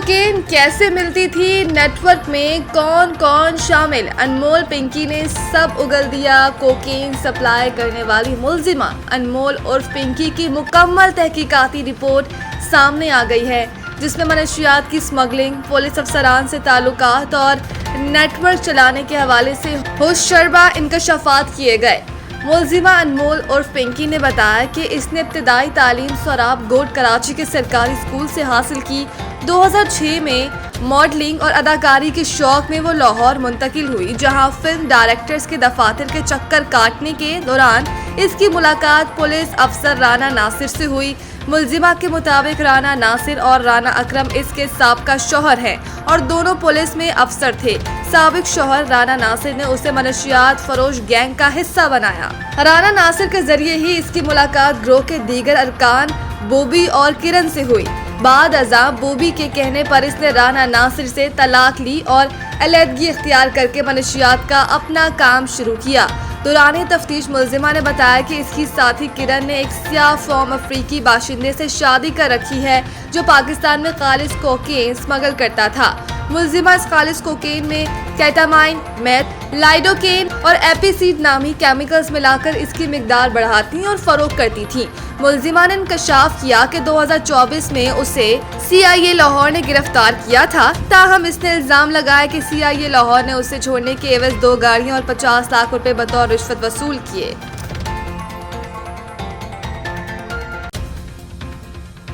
Cocaine कैसे मिलती थी, नेटवर्क में कौन कौन शामिल, अनमोल पिंकी ने सब उगल दिया। कोकेन सप्लाई करने वाली मुलजिमा अनमोल उर्फ पिंकी की मुकम्मल तहकीकाती रिपोर्ट सामने आ गई है, जिसमें मनशियात की स्मगलिंग, पुलिस अफसरान से ताल्लुकात और नेटवर्क चलाने के हवाले से होशरबा इंकशाफात किए गए। मुलजिमा अनमोल उर्फ पिंकी ने बताया कि इसने इब्तदाई तालीम सोराब गोड कराची के सरकारी स्कूल से हासिल की। 2006 में मॉडलिंग और अदाकारी के शौक में वो लाहौर मुंतकिल हुई, जहां फिल्म डायरेक्टर्स के दफातर के चक्कर काटने के दौरान इसकी मुलाकात पुलिस अफसर राना नासिर से हुई। मुलजिमा के मुताबिक राना नासिर और राना अकरम इसके साबका शौहर हैं और दोनों पुलिस में अफसर थे। साबिक शौहर राना नासिर ने उसे मनशियात फरोश गैंग का हिस्सा बनाया। राना नासिर के जरिए ही इसकी मुलाकात ग्रोह के दीगर अरकान बोबी और किरण से हुई। बाद अज़ा बोबी के कहने पर इसने राना नासिर से तलाक ली और अलहदगी इख्तियार करके मनशियात का अपना काम शुरू किया। दौरान तफ्तीश मुलजिमा ने बताया कि इसकी साथी किरण ने एक सियाह फॉर्म अफ्रीकी बाशिंदे से शादी कर रखी है, जो पाकिस्तान में खालिस कोकेन स्मगल करता था। मुलजिमा इस खालिस कोकेन में केटामाइन, मेथ, लाइडोकेन और एपीसीड नामी केमिकल्स मिलाकर इसकी मिकदार बढ़ाती और फरोख्त करती थी। मुलजिमा ने इंकशाफ किया कि 2024 में उसे CIA लाहौर ने गिरफ्तार किया था। ताहम इसने इल्जाम लगाया कि CIA लाहौर ने उसे छोड़ने के एवज 2 गाड़ियां और 50 लाख रुपए बतौर रिश्वत वसूल किए।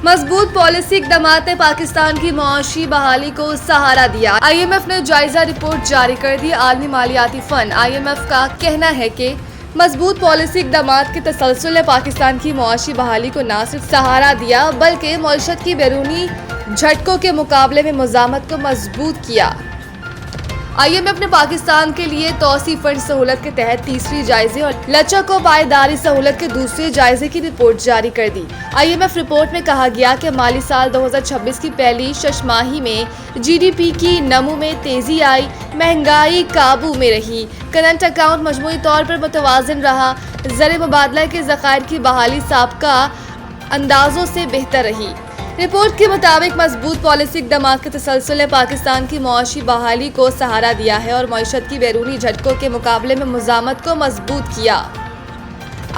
मजबूत पॉलिसी इक़दामात ने पाकिस्तान की मुआशी बहाली को सहारा दिया। IMF ने जायजा रिपोर्ट जारी कर दी। आलमी मालियाती फंड IMF का कहना है कि मजबूत पॉलिसी इक़दामात के तसलसल ने पाकिस्तान की मुआशी बहाली को न सिर्फ सहारा दिया, बल्कि मईशत की बैरूनी झटकों के मुकाबले में मुज़ामत को मजबूत किया। IMF ने पाकिस्तान के लिए तौसी फंड सहूलत के तहत तीसरी जायजे और लचक व पायदारी सहूलत के दूसरे जायजे की रिपोर्ट जारी कर दी। IMF रिपोर्ट में कहा गया कि माली साल 2026 की पहली छमाही में GDP की नमू में तेजी आई, महंगाई काबू में रही, करंट अकाउंट मजमूई तौर पर मुतवाज़िन रहा, ज़र मुबादला के ज़खायर की बहाली साबका अंदाजों से बेहतर रही। रिपोर्ट के मुताबिक मजबूत पॉलिसी इक़दामात के तसलसल ने पाकिस्तान की मुआशी बहाली को सहारा दिया है और मईशत की बैरूनी झटकों के मुकाबले में मुज़ामत को मजबूत किया।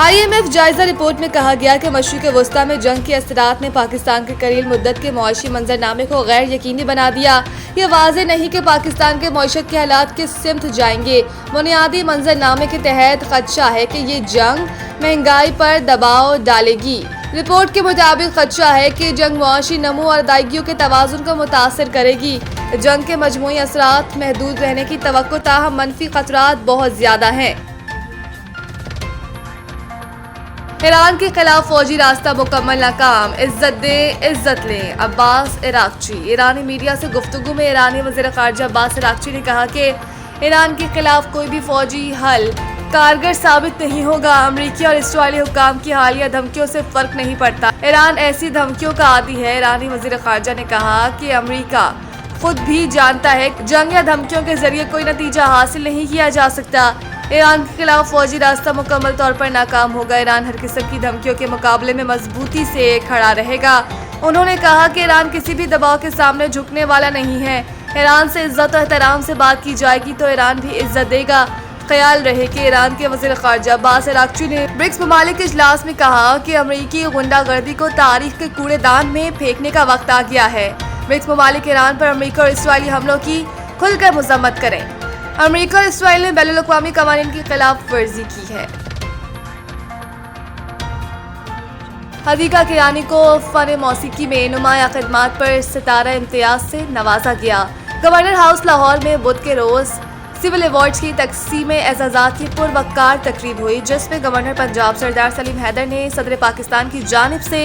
IMF जायजा रिपोर्ट में कहा गया कि मशरिक़ वस्ता में जंग के असरात ने पाकिस्तान के करील मुद्दत के मुआशी मंजरनामे को गैर यकीनी बना दिया। ये वाज़ेह नहीं कि पाकिस्तान के मईशत के हालात किस सिमत जाएंगे। बुनियादी मंजरनामे के तहत खदशा है कि ये जंग महंगाई पर दबाव डालेगी। रिपोर्ट के मुताबिक खदशा है कि जंग मुआशी नमू और अदायगियों के तवाज़ुन को मुतासर करेगी। जंग के मजमूई असरात महदूद रहने की तवक्को, ताहम मनफी खतरात बहुत ज्यादा हैं। ईरान के खिलाफ फौजी रास्ता मुकम्मल नाकाम, इज्जत दे इज्जत लें, अब्बास इराक्ची। ईरानी मीडिया से गुफ्तगू में ईरानी वज़ीर ख़ारिजा अब्बास इराक्ची ने कहा कि ईरान के खिलाफ कोई भी फौजी हल कारगर साबित नहीं होगा। अमरीकी और इसराइली हुक्काम की हालिया धमकियों से फर्क नहीं पड़ता। ईरान ऐसी धमकियों का आदी है। ईरानी वज़ीर ख़ारिजा ने कहा कि अमरीका खुद भी जानता है कि जंग या धमकियों के जरिए कोई नतीजा हासिल नहीं किया जा सकता। ईरान के खिलाफ फौजी रास्ता मुकम्मल तौर पर नाकाम होगा। ईरान हर किस्म की धमकियों के मुकाबले में मजबूती से खड़ा रहेगा। उन्होंने कहा कि ईरान किसी भी दबाव के सामने झुकने वाला नहीं है। ईरान से इज्जत और एहतराम से बात की जाएगी तो ईरान भी इज्जत देगा। ख्याल रहे कि ईरान के वज़ीर ख़ारिजा अब्बास इराक्ची ने ब्रिक्स ममालिक के इजलास में कहा कि अमरीकी गुंडागर्दी को तारीख के कूड़ेदान में फेंकने का वक्त आ गया है। ब्रिक्स ममालिक ईरान पर अमरीका और इसराइली हमलों की खुलकर मज़म्मत करें। अमरीका और इसराइल ने बैनुल अक़वामी क़वानीन की खिलाफ वर्जी की है। हदीका किरानी को फ़न मौसीकी में नुमाया खिदमात पर सितारा इम्तियाज़ से नवाजा गया। गवर्नर हाउस लाहौर में बुध के रोज़ सिविल अवार्ड्स की तकसीम एजाज़ात की पुरवकार तकरीब हुई, जिसमें गवर्नर पंजाब सरदार सलीम हैदर ने सदर पाकिस्तान की जानिब से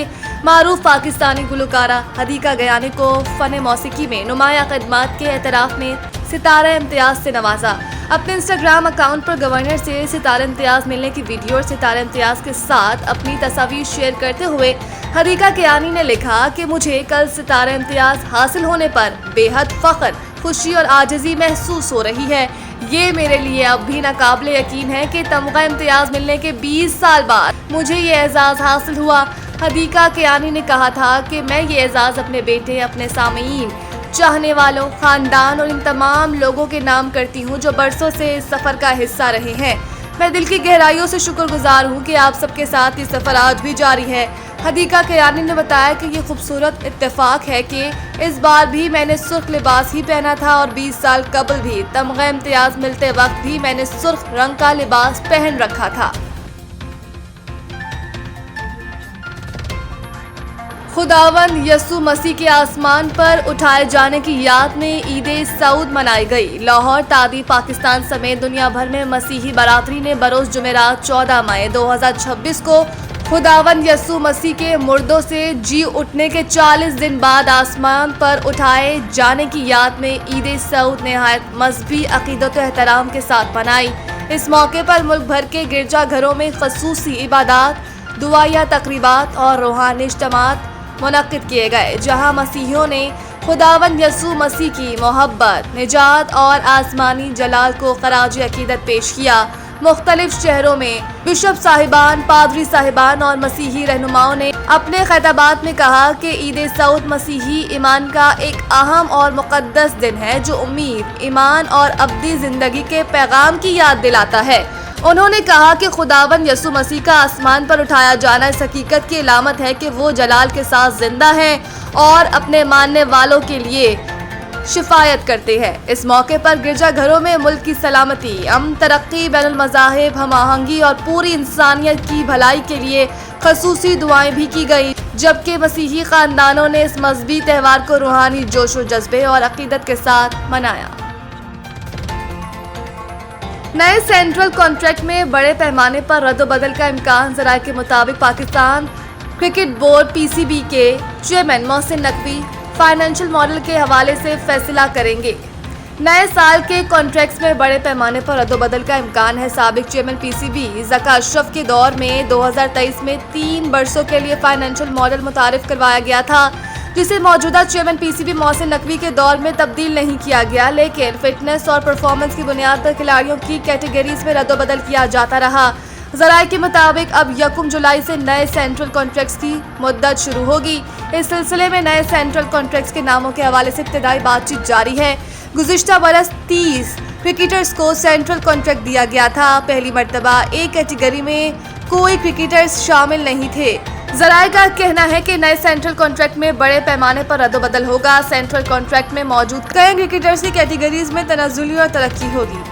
मारूफ पाकिस्तानी गुलकारा हदीका गयानी को फ़न मौसीकी में नुमाया खिदमात के एतराफ़ में सितारा इम्तियाज़ से नवाजा। अपने इंस्टाग्राम अकाउंट पर गवर्नर से सितारा इम्तियाज़ मिलने की वीडियो और सितारा इम्तियाज़ के साथ अपनी तस्वीर शेयर करते हुए हदीका गयानी ने लिखा कि मुझे कल सितारा इम्तियाज़ हासिल होने पर बेहद फ़ख्र, खुशी और आजिज़ी महसूस हो रही है। ये मेरे लिए अब भी नाकाबिले यकीन है कि तमगा इम्तियाज़ मिलने के 20 साल बाद मुझे ये एजाज़ हासिल हुआ। हदीका कियानी ने कहा था कि मैं ये एजाज़ अपने बेटे, अपने सामीन चाहने वालों, खानदान और इन तमाम लोगों के नाम करती हूँ जो बरसों से इस सफ़र का हिस्सा रहे हैं। मैं दिल की गहराइयों से शुक्रगुजार हूँ कि आप सबके साथ ये सफ़र आज भी जारी है। हदीका कयानी ने बताया कि ये खूबसूरत इत्तेफाक है कि इस बार भी मैंने सुर्ख लिबास ही पहना था और 20 साल कबल भी तमग़े इम्तियाज़ मिलते वक्त भी मैंने सुर्ख रंग का लिबास पहन रखा था। खुदावंद यसु मसीह के आसमान पर उठाए जाने की याद में ईद सऊद मनाई गई। लाहौर तादी पाकिस्तान समेत दुनिया भर में मसीही बरादरी ने बरोज़ जुमेरात 14 मई 2026 को खुदावंद यसु मसीह के मुर्दों से जी उठने के 40 दिन बाद आसमान पर उठाए जाने की याद में ईद सऊद नहायत मजहबी अकीदत व एहतराम के साथ मनाई। इस मौके पर मुल्क भर के गिरजा घरों में खसूसी इबादत, दुआया तकरीबात और रूहानी इज्तिमात मुनक्किद किए गए, जहां मसीहियों ने खुदावंद यसु मसीह की मोहब्बत, निजात और आसमानी जलाल को खराज अकीदत पेश किया। मुख्तलिफ शहरों में बिशप साहिबान, पादरी साहिबान और मसीही रहनुमाओं ने अपने खिताबात में कहा कि ईद सऊद मसीही ईमान का एक अहम और मुक़द्दस दिन है जो उम्मीद, ईमान और अब्दी ज़िंदगी के पैगाम की याद दिलाता है। उन्होंने कहा कि खुदावंद यसु मसीह का आसमान पर उठाया जाना इस हकीकत की अलामत है कि वो जलाल के साथ जिंदा हैं और अपने मानने वालों के लिए शिफायत करते हैं। इस मौके पर गिरजा घरों में मुल्क की सलामती, अमन, तरक्की, बैनुल मज़ाहिब, हम आहंगी और पूरी इंसानियत की भलाई के लिए खसूसी दुआएं भी की गई, जबकि मसीही खानदानों ने इस मजहबी त्यौहार को रूहानी जोश व जज्बे और अकीदत के साथ मनाया। नए सेंट्रल कॉन्ट्रैक्ट में बड़े पैमाने पर रद्द-ओ-बदल का इम्कान। ज़राए के मुताबिक पाकिस्तान क्रिकेट बोर्ड (PCB) के chairman Mohsin Naqvi financial model के हवाले से फैसला करेंगे। नए साल के कॉन्ट्रैक्ट्स में बड़े पैमाने पर रद्द-ओ-बदल का इम्कान है। साबिक चेयरमैन PCB ज़का अशरफ के दौर में 2023 में 3 बरसों के लिए फाइनेंशियल मॉडल मुतारिफ करवाया गया था, जिसे मौजूदा चेयरमैन PCB मोहसिन नकवी के दौर में तब्दील नहीं किया गया, लेकिन फिटनेस और परफॉर्मेंस की बुनियाद पर खिलाड़ियों की कैटेगरीज में रद्द-ओ-बदल किया जाता रहा। ज़राए के मुताबिक अब 1 जुलाई से नए सेंट्रल कॉन्ट्रैक्ट्स की मुद्दत शुरू होगी। इस सिलसिले में नए सेंट्रल कॉन्ट्रैक्ट्स के नामों के हवाले से इब्तिदाई बातचीत जारी है। गुज़िश्ता बरस 30 क्रिकेटर्स को सेंट्रल कॉन्ट्रैक्ट दिया गया था। पहली मर्तबा एक कैटेगरी में कोई क्रिकेटर्स शामिल नहीं थे। ज़राए का कहना है कि नए सेंट्रल कॉन्ट्रैक्ट में बड़े पैमाने पर रद्द-ओ-बदल होगा। सेंट्रल कॉन्ट्रैक्ट में मौजूद कई क्रिकेटर्स की कैटेगरीज में तनाज़ुली और तरक्की होगी।